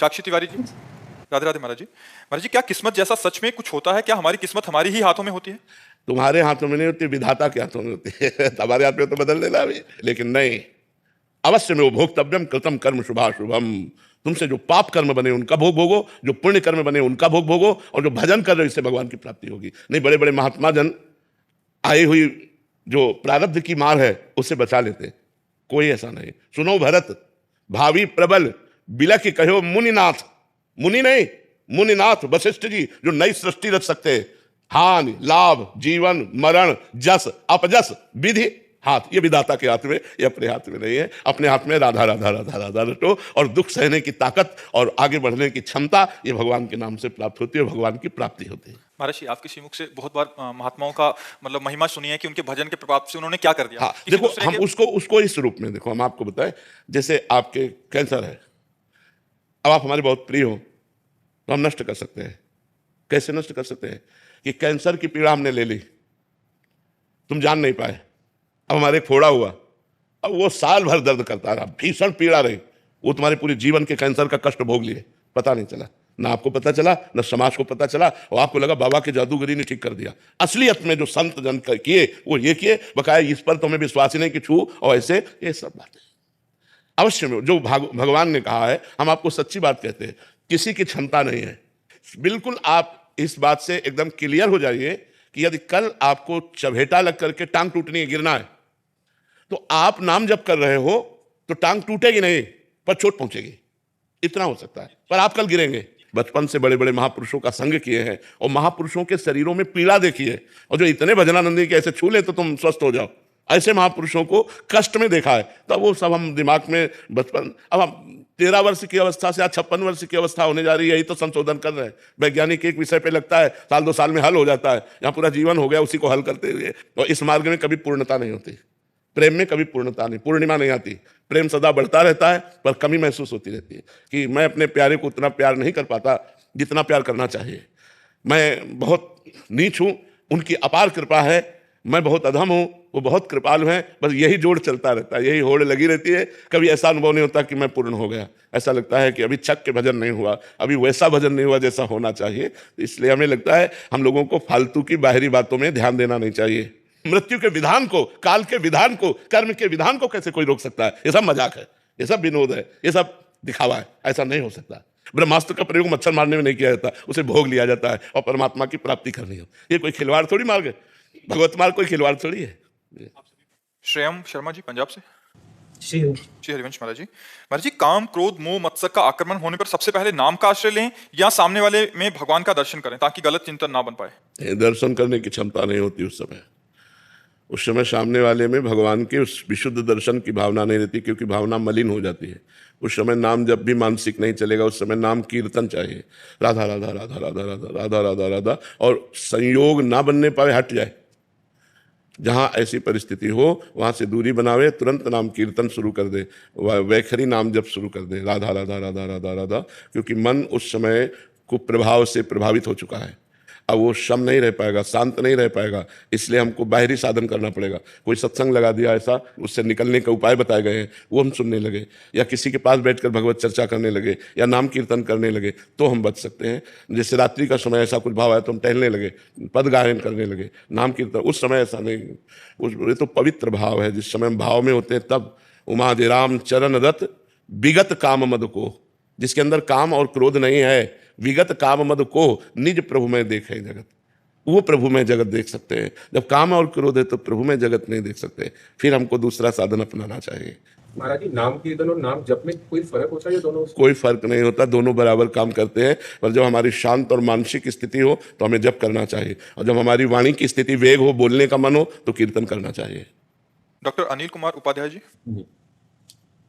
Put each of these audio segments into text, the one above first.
साक्षी तिवारी जी, राधे राधे महाराज जी। महाराज जी, क्या किस्मत जैसा सच में कुछ होता है? क्या हमारी किस्मत हमारी ही हाथों में होती है? तुम्हारे हाथों में नहीं होती, विधाता के हाथों में होती है। तुम्हारे हाथ में तो बदल देना भी, लेकिन नहीं। अवश्य में वो भोक्तव्यम कृतम कर्म शुभाशुभम। तुमसे जो पाप कर्म बने उनका भोग भोगो, जो पुण्य कर्म बने उनका भोग भोगो, और जो भजन कर रहे हो इससे भगवान की प्राप्ति होगी। नहीं, बड़े बड़े महात्मा जन आई हुई जो प्रारब्ध की मार है उससे बचा लेते, कोई ऐसा नहीं। सुनो भरत, भावी प्रबल बिलख कहो मुनिनाथ। मुनि नहीं, मुनिनाथ वशिष्ठ जी, जो नई सृष्टि रच सकते हैं। हानि लाभ जीवन मरण जस अपजस विधि हाथ, ये विधाता के हाथ में, ये अपने हाथ में नहीं है। अपने हाथ में राधा राधा राधा राधा रटो, और दुख सहने की ताकत और आगे बढ़ने की क्षमता ये भगवान के नाम से प्राप्त होती है, भगवान की प्राप्ति होती है। महाराज जी, आपके श्रीमुख से बहुत बार महात्माओं का मतलब महिमा सुनी है कि उनके भजन के प्रभाव से उन्होंने क्या कर दिया। हाँ, देखो हम उसको इस रूप में देखो, हम आपको बताएं, जैसे आपके कैंसर है, अब आप हमारे बहुत प्रिय हो तो हम नष्ट कर सकते हैं। कैसे नष्ट कर सकते हैं? कि कैंसर की पीड़ा हमने ले ली, तुम जान नहीं पाए, अब हमारे फोड़ा हुआ, अब वो साल भर दर्द करता रहा, भीषण पीड़ा रही, वो तुम्हारे पूरे जीवन के कैंसर का कष्ट भोग लिए, पता नहीं चला, ना आपको पता चला, ना समाज को पता चला, और आपको लगा बाबा के जादूगरी ने ठीक कर दिया। असलियत में जो संत जन किए वो ये किए, बकाया इस पर तुम्हें विश्वास ही नहीं कि छू, और ऐसे ये सब बातें। अवश्य में जो भगवान ने कहा है, हम आपको सच्ची बात कहते हैं, किसी की क्षमता नहीं है। बिल्कुल आप इस बात से एकदम क्लियर हो जाइए कि यदि कल आपको चबेटा लग करके टांग टूटनी है, गिरना है, तो आप नाम जप कर रहे हो तो टांग टूटेगी नहीं, पर चोट पहुंचेगी, इतना हो सकता है, पर आप कल गिरेंगे। बचपन से बड़े बड़े महापुरुषों का संग किए हैं, और महापुरुषों के शरीरों में पीड़ा देखी है, और जो इतने भजनानंदी के ऐसे छू ले तो तुम स्वस्थ हो जाओ, ऐसे महापुरुषों को कष्ट में देखा है। तब वो सब हम दिमाग में बचपन, अब हम 13 वर्ष की अवस्था से आज 56 वर्ष की अवस्था होने जा रही है, यही तो संशोधन कर रहे हैं। वैज्ञानिक एक विषय पे लगता है, साल 2 साल में हल हो जाता है, यहाँ पूरा जीवन हो गया उसी को हल करते हुए। और इस मार्ग में कभी पूर्णता नहीं होती, प्रेम में कभी पूर्णता नहीं, पूर्णिमा नहीं आती। प्रेम सदा बढ़ता रहता है, पर कमी महसूस होती रहती है कि मैं अपने प्यारे को उतना प्यार नहीं कर पाता जितना प्यार करना चाहिए। मैं बहुत नीच हूँ, उनकी अपार कृपा है। मैं बहुत अधम हूँ, वो बहुत कृपालु हैं। बस यही जोड़ चलता रहता है, यही होड़ लगी रहती है। कभी ऐसा अनुभव नहीं होता कि मैं पूर्ण हो गया। ऐसा लगता है कि अभी छक के भजन नहीं हुआ, अभी वैसा भजन नहीं हुआ जैसा होना चाहिए। इसलिए हमें लगता है हम लोगों को फालतू की बाहरी बातों में ध्यान देना नहीं चाहिए। मृत्यु के विधान को, काल के विधान को, कर्म के विधान को कैसे कोई रोक सकता है? ये सब मजाक है, ये सब विनोद है, ये सब दिखावा है। ऐसा नहीं हो सकता। ब्रह्मास्त्र का प्रयोग मच्छर मारने में नहीं किया जाता, उसे भोग लिया जाता है और परमात्मा की प्राप्ति करनी हो। ये कोई खिलवाड़ थोड़ी मार्ग है, भगवत मार्ग कोई खिलवाड़ थोड़ी है। श्रेयम शर्मा जी, पंजाब से। श्री हरिवंश महाराज जी। महाराज जी, काम क्रोध मोह मत्सर का आक्रमण होने पर सबसे पहले नाम का आश्रय लें या सामने वाले में भगवान का दर्शन करें ताकि गलत चिंतन ना बन पाए? दर्शन करने की क्षमता नहीं होती उस समय सामने वाले में भगवान के उस विशुद्ध दर्शन की भावना नहीं रहती, क्योंकि भावना मलिन हो जाती है। उस समय नाम जब भी मानसिक नहीं चलेगा, उस समय नाम कीर्तन चाहिए, राधा राधा राधा राधा राधा राधा राधा राधा, और संयोग ना बनने पाए हट जाए। जहाँ ऐसी परिस्थिति हो वहाँ से दूरी बनावे, तुरंत नाम कीर्तन शुरू कर दे, वैखरी नाम जब शुरू कर दे, राधा राधा राधा राधा राधा, क्योंकि मन उस समय कुप्रभाव से प्रभावित हो चुका है। अब वो शम नहीं रह पाएगा, शांत नहीं रह पाएगा। इसलिए हमको बाहरी साधन करना पड़ेगा। कोई सत्संग लगा दिया ऐसा, उससे निकलने का उपाय बताए गए हैं, वो हम सुनने लगे, या किसी के पास बैठकर भगवत चर्चा करने लगे, या नाम कीर्तन करने लगे, तो हम बच सकते हैं। जैसे रात्रि का समय ऐसा कुछ भाव आया तो हम टहलने लगे, पद गायन करने लगे, नाम कीर्तन। उस समय ऐसा नहीं, ये तो पवित्र भाव है। जिस समय हम भाव में होते हैं तब उमादिराम चरण रत विगत काम मद को, जिसके अंदर काम और क्रोध नहीं है, विगत काम मद को निज प्रभु में देखे जगत, वो प्रभु में जगत देख सकते हैं। जब काम और क्रोध है तो प्रभु में जगत नहीं देख सकते। फिर हमको दूसरा साधन अपनाना चाहिए। महाराज जी, नाम कीर्तन और नाम जप में कोई फर्क होता है? ये दोनों कोई फर्क नहीं होता, दोनों बराबर काम करते हैं। पर जब हमारी शांत और मानसिक स्थिति हो तो हमें जप करना चाहिए, और जब हमारी वाणी की स्थिति वेग हो, बोलने का मन हो, तो कीर्तन करना चाहिए। डॉक्टर अनिल कुमार उपाध्याय जी।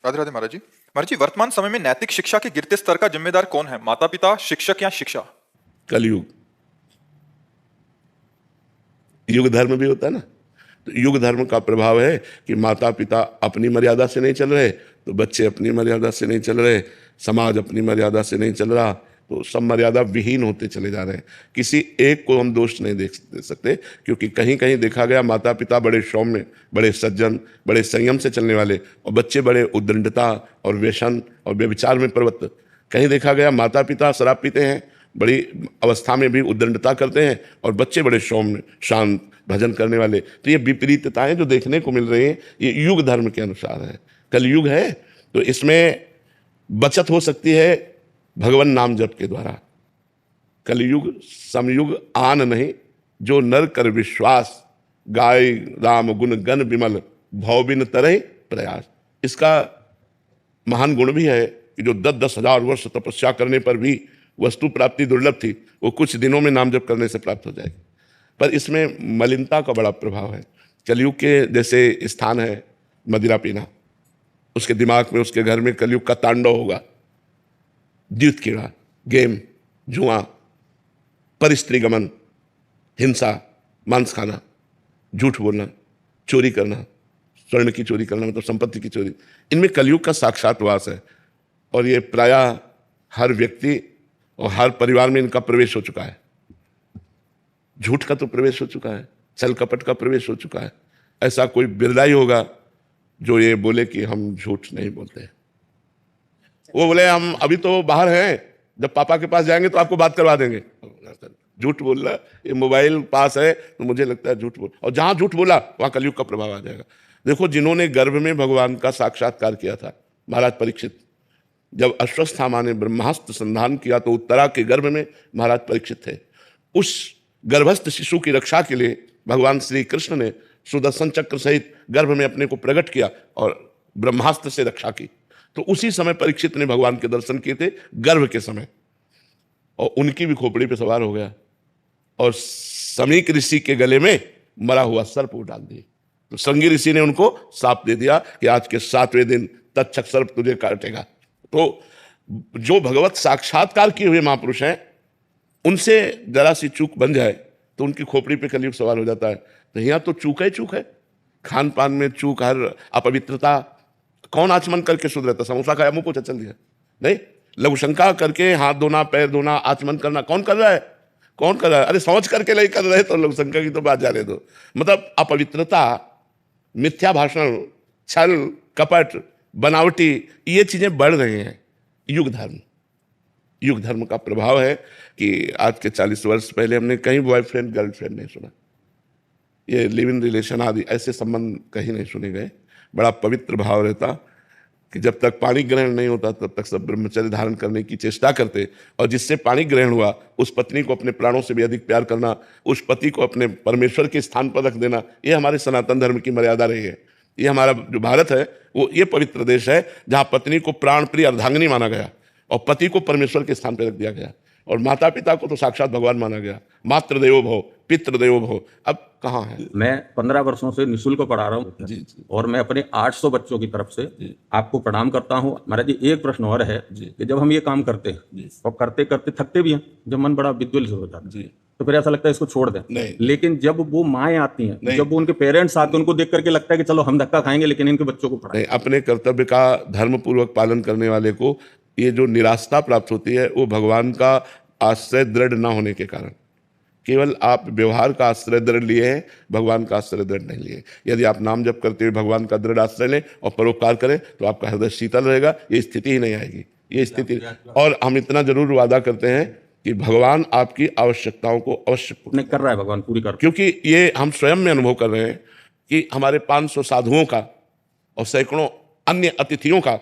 राधे राधे महाराज जी। महाराज जी, वर्तमान समय में नैतिक शिक्षा के गिरते स्तर का जिम्मेदार कौन है, माता पिता, शिक्षक या शिक्षा? कलयुग। युग धर्म भी होता है ना, तो युग धर्म का प्रभाव है कि माता पिता अपनी मर्यादा से नहीं चल रहे तो बच्चे अपनी मर्यादा से नहीं चल रहे, समाज अपनी मर्यादा से नहीं चल रहा, तो सब मर्यादा विहीन होते चले जा रहे हैं। किसी एक को हम दोष नहीं दे सकते, क्योंकि कहीं कहीं देखा गया माता पिता बड़े सौम्य, बड़े सज्जन, बड़े संयम से चलने वाले, और बच्चे बड़े उद्दंडता और व्यसन और व्यभिचार में प्रवृत्त। कहीं देखा गया माता पिता शराब पीते हैं, बड़ी अवस्था में भी उद्दंडता करते हैं, और बच्चे बड़े सौम्य शांत भजन करने वाले। तो ये विपरीतताएं जो देखने को मिल रही हैं, ये युग धर्म के अनुसार है। कलयुग है तो इसमें बचत हो सकती है भगवान नाम जप के द्वारा। कलयुग समयुग आन नहीं, जो नर कर विश्वास, गाय राम गुण गण विमल, भव बिन तरह प्रयास। इसका महान गुण भी है कि जो 10-10 हजार वर्ष तपस्या करने पर भी वस्तु प्राप्ति दुर्लभ थी, वो कुछ दिनों में नाम जप करने से प्राप्त हो जाएगी। पर इसमें मलिनता का बड़ा प्रभाव है। कलयुग के जैसे स्थान है मदिरा पीना, उसके दिमाग में, उसके घर में कलयुग का तांडव होगा। द्यूत कीड़ा, गेम, जुआ, परिस्त्री गमन, हिंसा, मांस खाना, झूठ बोलना, चोरी करना, स्वर्ण की चोरी करना मतलब संपत्ति की चोरी, इनमें कलयुग का साक्षात वास है। और ये प्रायः हर व्यक्ति और हर परिवार में इनका प्रवेश हो चुका है। झूठ का तो प्रवेश हो चुका है, छल कपट का प्रवेश हो चुका है। ऐसा कोई बिरला ही होगा जो ये बोले कि हम झूठ नहीं बोलते। वो बोले हम अभी तो बाहर हैं, जब पापा के पास जाएंगे तो आपको बात करवा देंगे। झूठ बोल रहा, ये मोबाइल पास है तो मुझे लगता है झूठ बोल, और जहां झूठ बोला वहां कलयुग का प्रभाव आ जाएगा। देखो, जिन्होंने गर्भ में भगवान का साक्षात्कार किया था, महाराज परीक्षित, जब अश्वत्थामा ने ब्रह्मास्त्र संधान किया तो उत्तरा के गर्भ में महाराज परीक्षित थे। उस गर्भस्थ शिशु की रक्षा के लिए भगवान श्री कृष्ण ने सुदर्शन चक्र सहित गर्भ में अपने को प्रकट किया और ब्रह्मास्त्र से रक्षा की। तो उसी समय परीक्षित ने भगवान के दर्शन किए थे गर्भ के समय, और उनकी भी खोपड़ी पे सवार हो गया और समीक ऋषि के गले में मरा हुआ सर्प को डाल दिए। तो संगी ऋषि ने उनको शाप दे दिया कि आज के 7वें दिन तक्षक सर्प तुझे काटेगा। तो जो भगवत साक्षात्कार किए हुए महापुरुष हैं, उनसे जरा सी चूक बन जाए तो उनकी खोपड़ी पे कलयुग सवार हो जाता है। तो यहाँ तो चूक है, खान पान में चूक, हर अपवित्रता। कौन आचमन करके शुद्ध रहता? समोसा खाया मुंह पोछा चल दिया? नहीं, लघुशंका करके हाथ धोना, पैर धोना, आचमन करना कौन कर रहा है? कौन कर रहा है? अरे समझ करके नहीं कर रहे तो लघुशंका की तो बात जाने दो। मतलब अपवित्रता, मिथ्या भाषण, छल कपट, बनावटी, ये चीजें बढ़ रही हैं। युग धर्म का प्रभाव है कि आज के 40 वर्ष पहले हमने कहीं बॉयफ्रेंड गर्लफ्रेंड नहीं सुना, ये लिव इन रिलेशन आदि ऐसे संबंध कहीं नहीं सुने गए। बड़ा पवित्र भाव रहता कि जब तक पानी ग्रहण नहीं होता तब तक सब ब्रह्मचर्य धारण करने की चेष्टा करते, और जिससे पानी ग्रहण हुआ उस पत्नी को अपने प्राणों से भी अधिक प्यार करना, उस पति को अपने परमेश्वर के स्थान पर रख देना, ये हमारे सनातन धर्म की मर्यादा रही है। ये हमारा जो भारत है वो ये पवित्र देश है जहाँ पत्नी को प्राण प्रिय अर्धांगिनी माना गया और पति को परमेश्वर के स्थान पर रख दिया गया, और माता पिता को तो साक्षात भगवान माना गया। मातृ देवो भव, पितृ देवो भव। अब कहाँ है? मैं 15 वर्षों से निःशुल्क पढ़ा रहा हूँ और मैं अपने 800 बच्चों की तरफ से आपको प्रणाम करता हूँ। महाराज जी, एक प्रश्न और है कि जब हम ये काम करते हैं और करते करते थकते भी हैं, जब मन बड़ा विद्वल हो जाता है तो फिर ऐसा लगता है इसको छोड़ दें। लेकिन जब वो माएँ आती हैं, जब वो उनके पेरेंट्स आते हैं, उनको देख करके लगता है कि चलो हम धक्का खाएंगे लेकिन इनके बच्चों को पढ़ाएं। अपने कर्तव्य का धर्म पूर्वक पालन करने वाले को ये जो निराशा प्राप्त होती है वो भगवान का आश्रय दृढ़ न होने के कारण। केवल आप व्यवहार का आश्रय दृढ़ लिए हैं, भगवान का आश्रय दृढ़ नहीं लिए। यदि आप नाम जप करते हुए भगवान का दृढ़ आश्रय लें और परोपकार करें तो आपका हृदय शीतल रहेगा, ये स्थिति ही नहीं आएगी, ये स्थिति। और हम इतना जरूर वादा करते हैं कि भगवान आपकी आवश्यकताओं को अवश्य पूर्ण कर रहा है, भगवान पूरी कर। क्योंकि ये हम स्वयं में अनुभव कर रहे हैं कि हमारे 500 साधुओं का और सैकड़ों अन्य अतिथियों का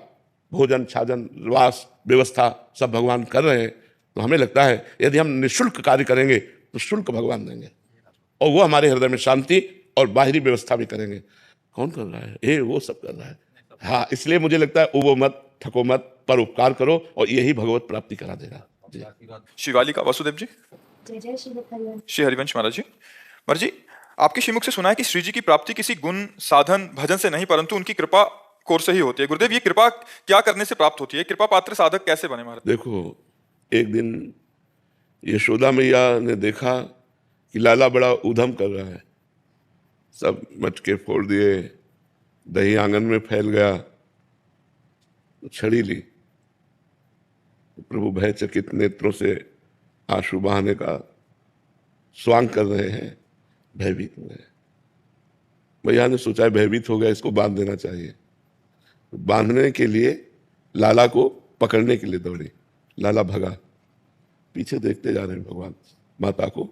भोजन छाजन वास व्यवस्था सब भगवान कर रहे हैं। तो हमें लगता है यदि हम निःशुल्क कार्य करेंगे तो शुल्क भगवान देंगे, और वो हमारे हृदय में शांति और बाहरी व्यवस्था भी करेंगे। कौन कर रहा है? ये वो सब कर रहा है। हाँ, इसलिए मुझे लगता है उबो मत, थको मत, परोपकार करो और यही भगवत प्राप्ति करा देगा। जी। शिवालिका वासुदेव जी। जय श्री हरिवंश महाराज जी। महाराज जी, आपके श्रीमुख से सुना है कि श्री जी की प्राप्ति किसी गुण साधन भजन से नहीं परंतु उनकी कृपा कोर से ही होती है। गुरुदेव, ये कृपा क्या करने से प्राप्त होती है? कृपा पात्र साधक कैसे बने महाराज? देखो, एक दिन यशोदा मैया ने देखा कि लाला बड़ा उधम कर रहा है, सब मटके फोड़ दिए, दही आंगन में फैल गया, तो छड़ी ली। तो प्रभु भयचकित नेत्रों से आंसू बहाने का स्वांग कर रहे हैं, भयभीत हो गए। मैया ने सोचा भयभीत हो गया, इसको बांध देना चाहिए। तो बांधने के लिए लाला को पकड़ने के लिए दौड़ी, लाला भगा, पीछे देखते जा रहे हैं भगवान माता को,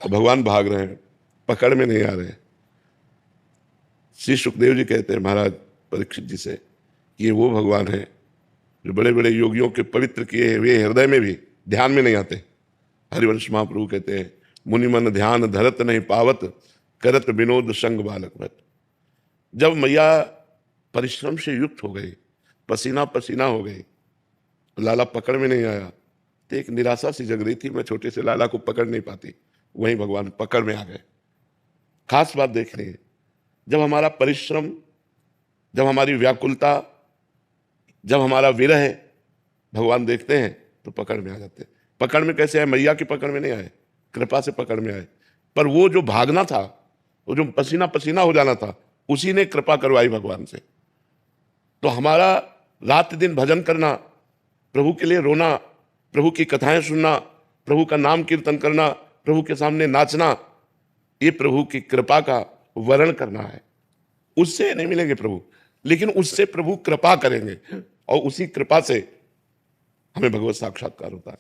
और भगवान भाग रहे हैं, पकड़ में नहीं आ रहे हैं। श्री सुखदेव जी कहते हैं महाराज परीक्षित जी से, ये वो भगवान है जो बड़े बड़े योगियों के पवित्र किए हुए हृदय में भी ध्यान में नहीं आते। हरिवंश महाप्रभु कहते हैं, मुनि मन ध्यान धरत नहीं पावत, करत विनोद संग बालक भट। जब मैया परिश्रम से युक्त हो गई, पसीना पसीना हो गई, लाला पकड़ में नहीं आया, तो एक निराशा सी जग रही थी, मैं छोटे से लाला को पकड़ नहीं पाती। वहीं भगवान पकड़ में आ गए। खास बात देख रही है, जब हमारा परिश्रम, जब हमारी व्याकुलता, जब हमारा विरह भगवान देखते हैं तो पकड़ में आ जाते हैं। पकड़ में कैसे आए? मैया की पकड़ में नहीं आए, कृपा से पकड़ में आए। पर वो जो भागना था, वो जो पसीना पसीना हो जाना था, उसी ने कृपा करवाई भगवान से। तो हमारा रात दिन भजन करना, प्रभु के लिए रोना, प्रभु की कथाएं सुनना, प्रभु का नाम कीर्तन करना, प्रभु के सामने नाचना, ये प्रभु की कृपा का वर्ण करना है। उससे नहीं मिलेंगे प्रभु, लेकिन उससे प्रभु कृपा करेंगे, और उसी कृपा से हमें भगवत साक्षात्कार होता है।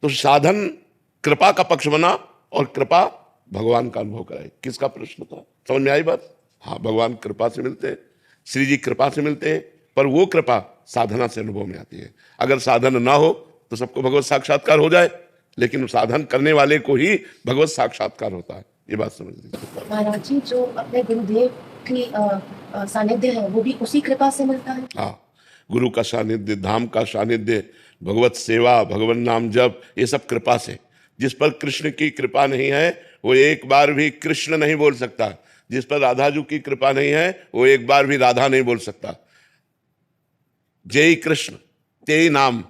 तो साधन कृपा का पक्ष बना, और कृपा भगवान का अनुभव कराई। किसका प्रश्न था? समझ में आई बात? हाँ, भगवान कृपा से मिलते हैं, श्री जी कृपा से मिलते हैं, पर वो कृपा साधना से अनुभव में आती है। अगर साधन ना हो तो सबको भगवत साक्षात्कार हो जाए, लेकिन साधन करने वाले को ही भगवत साक्षात्कार होता है। ये बात समझ लीजिए। महाराज जी, जो अपने गुरुदेव की सानिध्य है, वो भी उसी कृपा से मिलता है। हाँ, गुरु का सानिध्य, धाम का सानिध्य, भगवत सेवा, भगवान नाम जप, ये सब कृपा से। जिस पर कृष्ण की कृपा नहीं है वो एक बार भी कृष्ण नहीं बोल सकता। जिस पर राधा जी की कृपा नहीं है वो एक बार भी राधा नहीं बोल सकता। जय कृष्ण तेई नाम,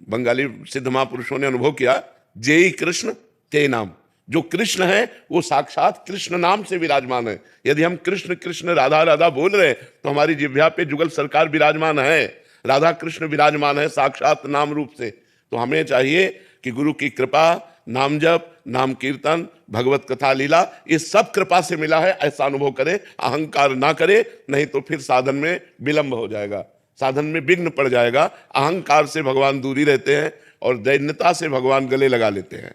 बंगाली सिद्ध महापुरुषों ने अनुभव किया, जय कृष्ण तेई नाम। जो कृष्ण है वो साक्षात कृष्ण नाम से विराजमान है। यदि हम कृष्ण कृष्ण राधा राधा बोल रहे हैं तो हमारी जिह्वा पे जुगल सरकार विराजमान है, राधा कृष्ण विराजमान है साक्षात नाम रूप से। तो हमें चाहिए कि गुरु की कृपा, नाम जप, नाम कीर्तन, भगवत कथा लीला, ये सब कृपा से मिला है, ऐसा अनुभव करे, अहंकार ना करे, नहीं तो फिर साधन में विलंब हो जाएगा, साधन में विघ्न पड़ जाएगा। अहंकार से भगवान दूरी रहते हैं और दैन्यता से भगवान गले लगा लेते हैं।